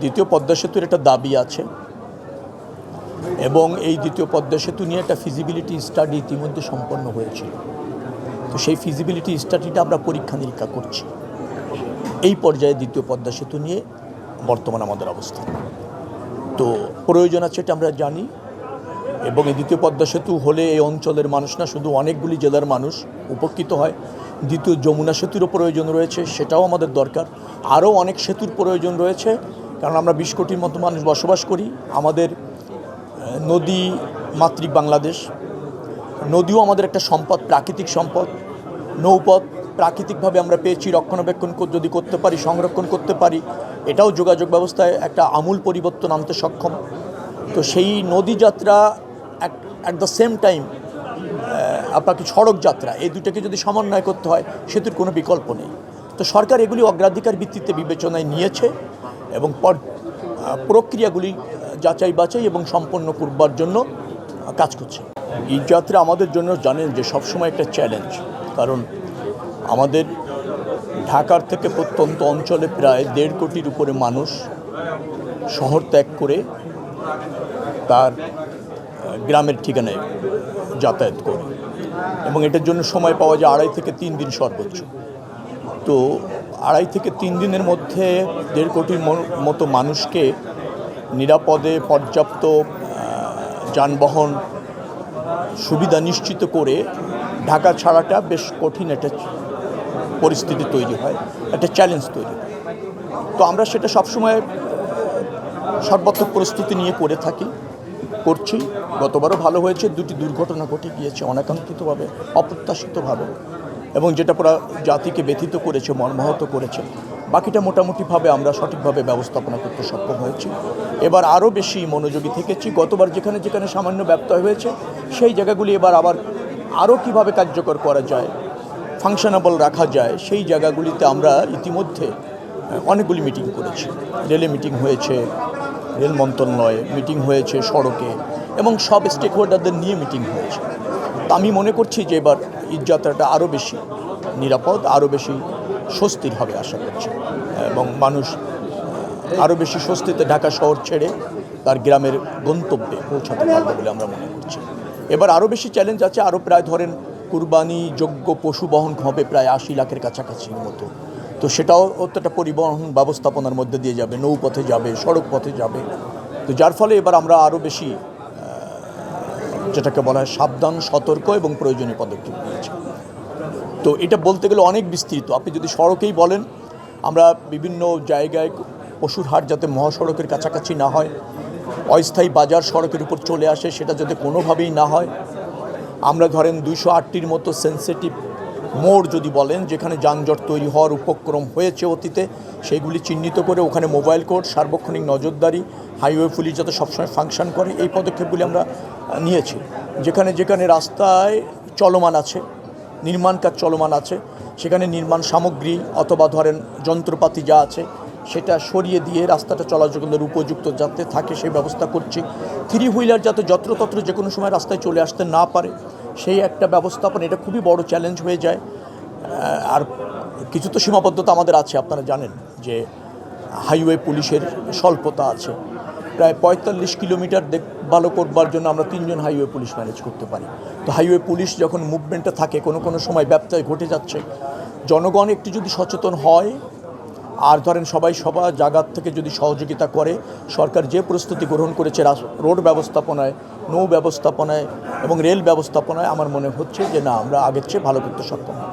দ্বিতীয় পদ্মা সেতুর একটা দাবি আছে এবং এই দ্বিতীয় পদ্মা সেতু নিয়ে একটা ফিজিবিলিটি স্টাডি ইতিমধ্যে সম্পন্ন হয়েছিল। তো সেই ফিজিবিলিটি স্টাডিটা আমরা পরীক্ষা নিরীক্ষা করছি। এই পর্যায়ে দ্বিতীয় পদ্মা সেতু নিয়ে বর্তমান আমাদের অবস্থান। তো প্রয়োজন আছে এটা আমরা জানি এবং এই দ্বিতীয় পদ্মা সেতু হলে এই অঞ্চলের মানুষ না শুধু অনেকগুলি জেলার মানুষ উপকৃত হয়। দ্বিতীয় যমুনা সেতুরও প্রয়োজন রয়েছে, সেটাও আমাদের দরকার। আরও অনেক সেতুর প্রয়োজন রয়েছে, কারণ আমরা 20 কোটির মতো মানুষ বসবাস করি। আমাদের নদী মাতৃক বাংলাদেশ, নদীও আমাদের একটা সম্পদ, প্রাকৃতিক সম্পদ। নৌপথ প্রাকৃতিকভাবে আমরা পেয়েছি, রক্ষণাবেক্ষণ যদি করতে পারি, সংরক্ষণ করতে পারি, এটাও যোগাযোগ ব্যবস্থায় একটা আমূল পরিবর্তন আনতে সক্ষম। তো সেই নদী যাত্রা অ্যাট দ্য সেম টাইম আপনাকে সড়ক যাত্রা, এই দুটোকে যদি সমন্বয় করতে হয়, সেতুর কোনো বিকল্প নেই। তো সরকার এগুলি অগ্রাধিকার ভিত্তিতে বিবেচনায় নিয়েছে এবং প্রক্রিয়াগুলি যাচাই বাছাই এবং সম্পন্ন করবার জন্য কাজ করছে। এই যাত্রা আমাদের জন্য জানেন যে সবসময় একটা চ্যালেঞ্জ, কারণ আমাদের ঢাকার থেকে প্রত্যন্ত অঞ্চলে প্রায় 1.5 কোটির উপরে মানুষ শহর ত্যাগ করে তার গ্রামের ঠিকানায় যাতায়াত করে এবং এটার জন্য সময় পাওয়া যায় 2.5 থেকে 3 দিন সর্বোচ্চ। তো 2.5 থেকে 3 দিনের মধ্যে 1.5 কোটির মতো মানুষকে নিরাপদে পর্যাপ্ত যানবাহন সুবিধা নিশ্চিত করে ঢাকা ছাড়াটা বেশ কঠিন একটা পরিস্থিতি তৈরি হয়, একটা চ্যালেঞ্জ তৈরি হয়। তো আমরা সেটা সবসময় সর্বাত্মক প্রস্তুতি নিয়ে করছি। গতবারও ভালো হয়েছে, 2টি দুর্ঘটনা ঘটে গিয়েছে অনাকাঙ্ক্ষিতভাবে, অপ্রত্যাশিতভাবে, এবং যেটা পুরো জাতিকে ব্যথিত করেছে, মর্মাহত করেছে। বাকিটা মোটামুটিভাবে আমরা সঠিকভাবে ব্যবস্থাপনা করতে সক্ষম হয়েছি। এবার আরও বেশি মনোযোগী থেকেছি। গতবার যেখানে যেখানে সামান্য ব্যত্যয় হয়েছে সেই জায়গাগুলি এবার আবার আরও কীভাবে কার্যকর করা যায়, ফাংশনেবল রাখা যায়, সেই জায়গাগুলিতে আমরা ইতিমধ্যে অনেকগুলি মিটিং করেছি। রেলে মিটিং হয়েছে, রেল মন্ত্রণালয়ে মিটিং হয়েছে, সড়কে, এবং সব স্টেক হোল্ডারদের নিয়ে মিটিং হয়েছে। তো আমি মনে করছি যে এবার ঈদযাত্রাটা আরও বেশি নিরাপদ, আরও বেশি স্বস্তির হবে আশা করছি, এবং মানুষ আরও বেশি স্বস্তিতে ঢাকা শহর ছেড়ে তার গ্রামের গন্তব্যে পৌঁছাতে পারবে বলে আমরা মনে করছি। এবার আরও বেশি চ্যালেঞ্জ আছে, আরও প্রায় ধরেন কুরবানিযোগ্য পশু বহন হবে প্রায় 80 লাখের কাছাকাছির মতো। তো সেটাও একটা পরিবহন ব্যবস্থাপনার মধ্যে দিয়ে যাবে, নৌপথে যাবে, সড়ক পথে যাবে। তো যার ফলে এবার আমরা আরও বেশি যেটাকে বলা হয় সাবধান, সতর্ক এবং প্রয়োজনীয় পদক্ষেপ নিয়েছি। তো এটা বলতে গেলে অনেক বিস্তৃত। আপনি যদি সড়কেই বলেন, আমরা বিভিন্ন জায়গায় পশুর হাট যাতে মহাসড়কের কাছাকাছি না হয়, অস্থায়ী বাজার সড়কের উপর চলে আসে, সেটা যাতে কোনোভাবেই না হয়। আমরা ধরেন 208টির মতো সেন্সিটিভ মোড় যদি বলেন, যেখানে যানজট তৈরি হওয়ার উপক্রম হয়েছে অতীতে, সেইগুলি চিহ্নিত করে ওখানে মোবাইল কোর্ট, সার্বক্ষণিক নজরদারি, হাইওয়ে পুলিশ যাতে সবসময় ফাংশন করে, এই পদক্ষেপগুলি আমরা নিয়েছি। যেখানে যেখানে রাস্তায় চলমান আছে, নির্মাণ কাজ চলমান আছে, সেখানে নির্মাণ সামগ্রী অথবা ধরেন যন্ত্রপাতি যা আছে সেটা সরিয়ে দিয়ে রাস্তাটা চলাচলের উপযুক্ত যাতে থাকে সেই ব্যবস্থা করছি। 3 হুইলার যাতে যত্রতত্র যে কোনো সময় রাস্তায় চলে আসতে না পারে, সেই একটা ব্যবস্থাপনা, এটা খুবই বড় চ্যালেঞ্জ হয়ে যায়। আর কিছু তো সীমাবদ্ধতা আমাদের আছে, আপনারা জানেন যে হাইওয়ে পুলিশের স্বল্পতা আছে। প্রায় 45 কিলোমিটার ভালো করবার জন্য আমরা 3 জন হাইওয়ে পুলিশ ম্যানেজ করতে পারি। তো হাইওয়ে পুলিশ যখন মুভমেন্টে থাকে, কোনো সময় ব্যত্যয় ঘটে যাচ্ছে, জনগণ একটু যদি সচেতন হয় আর ধরেন সবাই সবার জায়গার থেকে যদি সহযোগিতা করে, সরকার যে প্রস্তুতি গ্রহণ করেছে রোড ব্যবস্থাপনায়, নৌ ব্যবস্থাপনায় এবং রেল ব্যবস্থাপনায়, আমার মনে হচ্ছে যে না, আমরা আগের চেয়ে ভালো করতে সক্ষম।